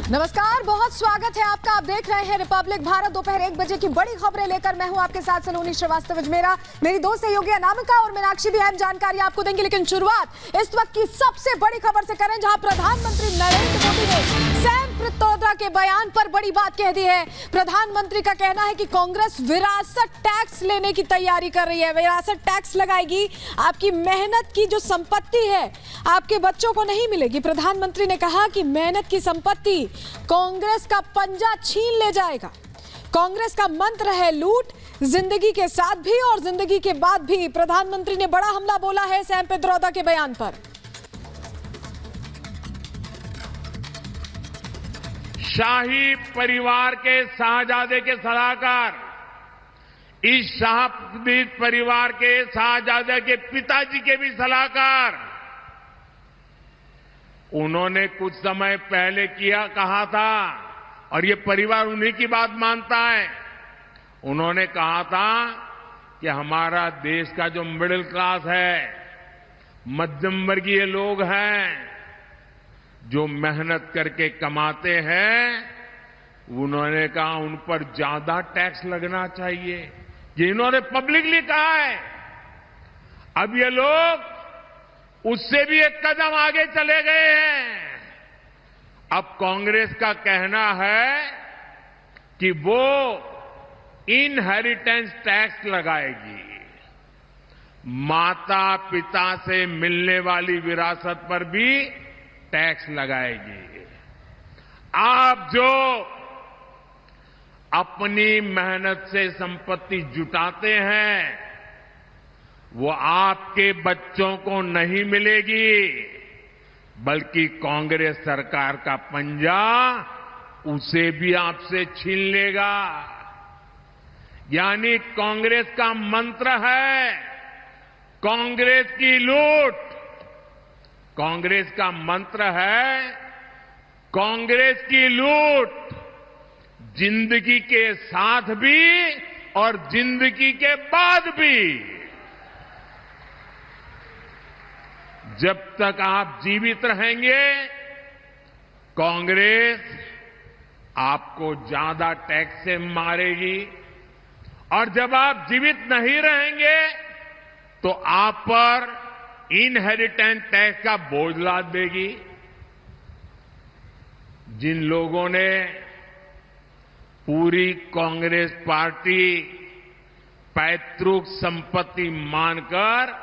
नमस्कार, बहुत स्वागत है आपका। आप देख रहे हैं रिपब्लिक भारत। दोपहर 1 बजे की बड़ी खबरें लेकर मैं हूं आपके साथ सलोनी श्रीवास्तव अजमेरा। मेरी दो सहयोगी अनामिका और मीनाक्षी भी अहम जानकारी आपको देंगे, लेकिन शुरुआत इस वक्त की सबसे बड़ी खबर से करें, जहां प्रधानमंत्री नरेंद्र मोदी ने सैम पित्रोदा के बयान पर बड़ी बात कह दी है। प्रधानमंत्री का कहना है कि कांग्रेस विरासत टैक्स लेने की तैयारी कर रही है। विरासत टैक्स लगाएगी, आपकी मेहनत की जो संपत्ति है आपके बच्चों को नहीं मिलेगी। प्रधानमंत्री ने कहा कि मेहनत की संपत्ति कांग्रेस का पंजा छीन ले जाएगा। कांग्रेस का मंत्र है लूट, जिंदगी के साथ भी और जिंदगी के बाद भी। प्रधानमंत्री ने बड़ा हमला बोला है सैम पित्रोदा के बयान पर। शाही परिवार के शाहजादे के सलाहकार, इस शाही परिवार के शाहजादे के पिताजी के भी सलाहकार, उन्होंने कुछ समय पहले कहा था, और ये परिवार उन्हीं की बात मानता है। उन्होंने कहा था कि हमारा देश का जो मिडिल क्लास है, मध्यम वर्गीय लोग हैं, जो मेहनत करके कमाते हैं, उन्होंने कहा उन पर ज्यादा टैक्स लगना चाहिए। ये इन्होंने पब्लिकली कहा है। अब ये लोग उससे भी एक कदम आगे चले गए हैं। अब कांग्रेस का कहना है कि वो इनहेरिटेंस टैक्स लगाएगी। माता पिता से मिलने वाली विरासत पर भी टैक्स लगाएगी। आप जो अपनी मेहनत से संपत्ति जुटाते हैं, वो आपके बच्चों को नहीं मिलेगी, बल्कि कांग्रेस सरकार का पंजा उसे भी आपसे छीन लेगा। यानी कांग्रेस का मंत्र है कांग्रेस की लूट। कांग्रेस का मंत्र है कांग्रेस की लूट, जिंदगी के साथ भी और जिंदगी के बाद भी। जब तक आप जीवित रहेंगे, कांग्रेस आपको ज्यादा टैक्स से मारेगी, और जब आप जीवित नहीं रहेंगे तो आप पर इनहेरिटेंस टैक्स का बोझ लाद देगी। जिन लोगों ने पूरी कांग्रेस पार्टी पैतृक संपत्ति मानकर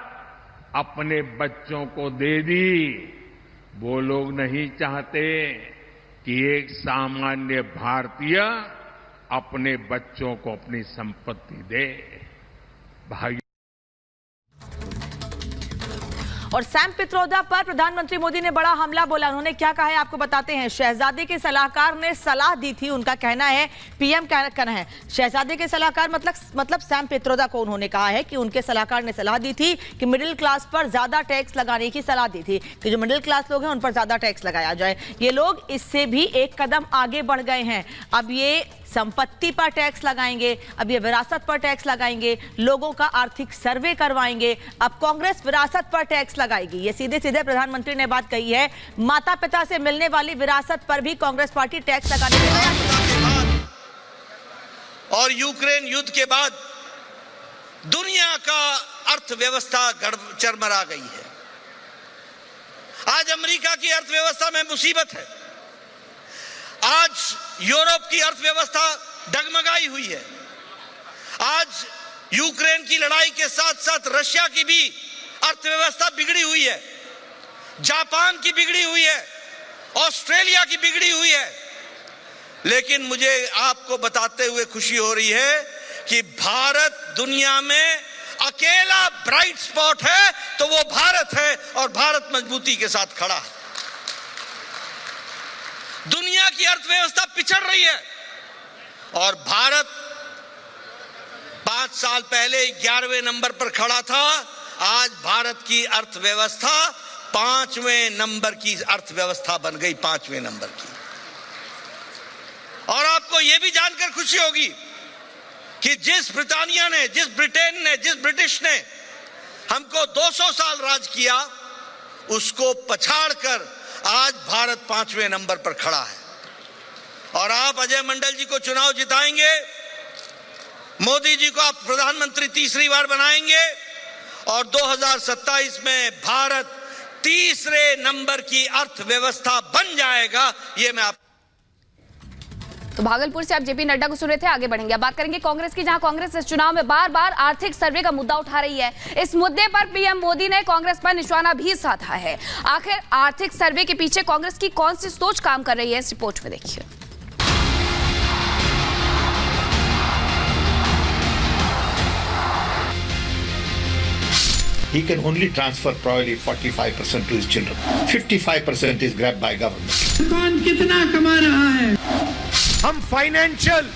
अपने बच्चों को दे दी, वो लोग नहीं चाहते कि एक सामान्य भारतीय अपने बच्चों को अपनी संपत्ति दे। भाई, और सैम पित्रोदा पर प्रधानमंत्री मोदी ने बड़ा हमला बोला। उन्होंने क्या कहा है आपको बताते हैं। शहजादे के सलाहकार ने सलाह दी थी, उनका कहना है, पीएम कहना है। शहजादे के सलाहकार मतलब सैम पित्रोदा को उन्होंने कहा है कि उनके सलाहकार ने सलाह दी थी कि मिडिल क्लास पर ज्यादा टैक्स लगाने की सलाह दी थी, कि जो मिडिल क्लास लोग हैं उन पर ज्यादा टैक्स लगाया जाए। ये लोग इससे भी एक कदम आगे बढ़ गए हैं। अब ये संपत्ति पर टैक्स लगाएंगे, अब ये विरासत पर टैक्स लगाएंगे, लोगों का आर्थिक सर्वे करवाएंगे। अब कांग्रेस विरासत पर टैक्स लगाएगी। ये सीधे सीधे प्रधानमंत्री ने बात कही है। माता पिता से मिलने वाली विरासत पर भी कांग्रेस पार्टी टैक्स लगाने के बाद और यूक्रेन युद्ध के बाद दुनिया का अर्थव्यवस्था चरमरा गई है। आज अमेरिका की अर्थव्यवस्था में मुसीबत है। आज यूरोप की अर्थव्यवस्था डगमगाई हुई है। आज यूक्रेन की लड़ाई के साथ साथ रशिया की भी अर्थव्यवस्था बिगड़ी हुई है, जापान की बिगड़ी हुई है, ऑस्ट्रेलिया की बिगड़ी हुई है। लेकिन मुझे आपको बताते हुए खुशी हो रही है कि भारत दुनिया में अकेला ब्राइट स्पॉट है, तो वो भारत है, और भारत मजबूती के साथ खड़ा है। दुनिया की अर्थव्यवस्था पिछड़ रही है, और भारत 5 साल पहले 11वें नंबर पर खड़ा था। आज भारत की अर्थव्यवस्था 5वें नंबर की अर्थव्यवस्था बन गई, 5वें नंबर की। और आपको यह भी जानकर खुशी होगी कि जिस ब्रिटानिया ने, जिस ब्रिटेन ने, जिस ब्रिटिश ने हमको 200 साल राज किया, उसको पछाड़कर आज भारत 5वें नंबर पर खड़ा है। और आप अजय मंडल जी को चुनाव जिताएंगे, मोदी जी को आप प्रधानमंत्री तीसरी बार बनाएंगे और 2027 में भारत तीसरे नंबर की अर्थव्यवस्था बन जाएगा। ये मैं आप तो भागलपुर से आप जेपी नड्डा को सुन रहे थे। आगे बढ़ेंगे, अब बात करेंगे कांग्रेस की, जहां कांग्रेस इस चुनाव में बार बार आर्थिक सर्वे का मुद्दा उठा रही है। इस मुद्दे पर पीएम मोदी ने कांग्रेस पर निशाना भी साधा है। आखिर आर्थिक सर्वे के पीछे कांग्रेस की कौन सी सोच काम कर रही है, इस रिपोर्ट में देखिए। He can only transfer probably 45% to his children. 55% is grabbed by government. कौन कितना कमा रहा है? हम फाइनेंशियल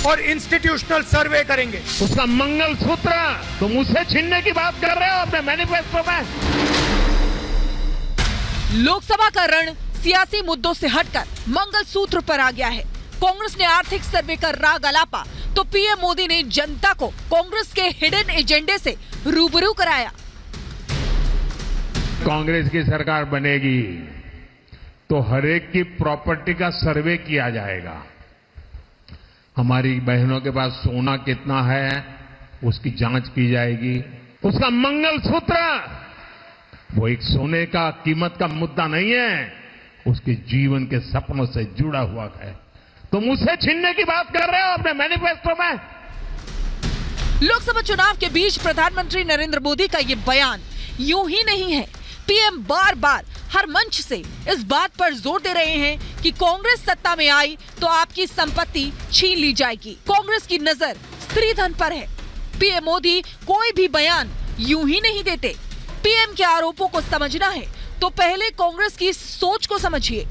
और इंस्टीट्यूशनल सर्वे करेंगे। उसका मंगलसूत्र तुम उसे छीनने की बात कर रहे हो अपने मैनिफेस्टो में। लोकसभा का रण सियासी मुद्दों से हटकर मंगलसूत्र पर आ गया है। कांग्रेस ने आर्थिक सर्वे का राग अलापा तो पीएम मोदी ने जनता को कांग्रेस के हिडन एजेंडे से रूबरू कराया। कांग्रेस की सरकार बनेगी तो हर एक की प्रॉपर्टी का सर्वे किया जाएगा। हमारी बहनों के पास सोना कितना है उसकी जांच की जाएगी। उसका मंगलसूत्र वो एक सोने का कीमत का मुद्दा नहीं है, उसके जीवन के सपनों से जुड़ा हुआ है। तुम उसे छीनने की बात कर रहे हो अपने मैनिफेस्टो में। लोकसभा चुनाव के बीच प्रधानमंत्री नरेंद्र मोदी का ये बयान यूं ही नहीं है। पीएम बार बार हर मंच से इस बात पर जोर दे रहे हैं कि कांग्रेस सत्ता में आई तो आपकी संपत्ति छीन ली जाएगी। कांग्रेस की नजर स्त्री धन पर है। पीएम मोदी कोई भी बयान यूं ही नहीं देते। पीएम के आरोपों को समझना है तो पहले कांग्रेस की सोच को समझिए।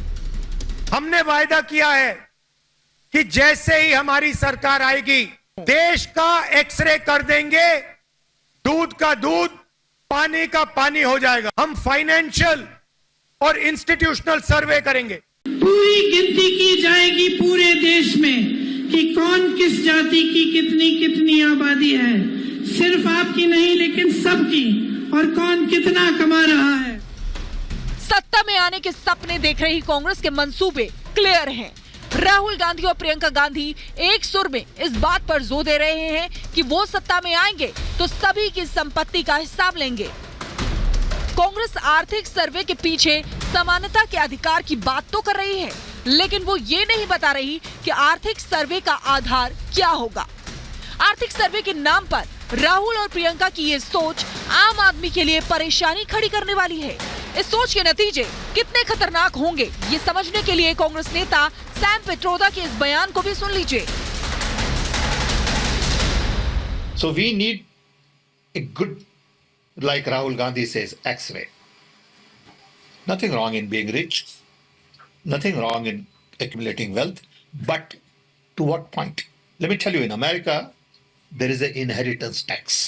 हमने वायदा किया है कि जैसे ही हमारी सरकार आएगी देश का एक्सरे कर देंगे, दूध का दूध, पानी का पानी हो जाएगा। हम फाइनेंशियल और इंस्टीट्यूशनल सर्वे करेंगे। पूरी गिनती की जाएगी पूरे देश में कि कौन किस जाति की कितनी कितनी आबादी है, सिर्फ आपकी नहीं लेकिन सबकी, और कौन कितना कमा रहा है। सत्ता में आने के सपने देख रही कांग्रेस के मंसूबे क्लियर हैं। राहुल गांधी और प्रियंका गांधी एक सुर में इस बात पर जोर दे रहे हैं कि वो सत्ता में आएंगे तो सभी की संपत्ति का हिसाब लेंगे। कांग्रेस आर्थिक सर्वे के पीछे समानता के अधिकार की बात तो कर रही है, लेकिन वो ये नहीं बता रही कि आर्थिक सर्वे का आधार क्या होगा। आर्थिक सर्वे के नाम पर राहुल और प्रियंका की ये सोच आम आदमी के लिए परेशानी खड़ी करने वाली है। इस सोच के नतीजे कितने खतरनाक होंगे, ये समझने के लिए कांग्रेस नेता सैम पित्रोदा के इस बयान को भी सुन लीजिए। So we need a good, like Rahul Gandhi says, X-ray. Nothing wrong in being rich, nothing wrong in accumulating wealth, but to what point? Let me tell you, in America, there is an inheritance tax.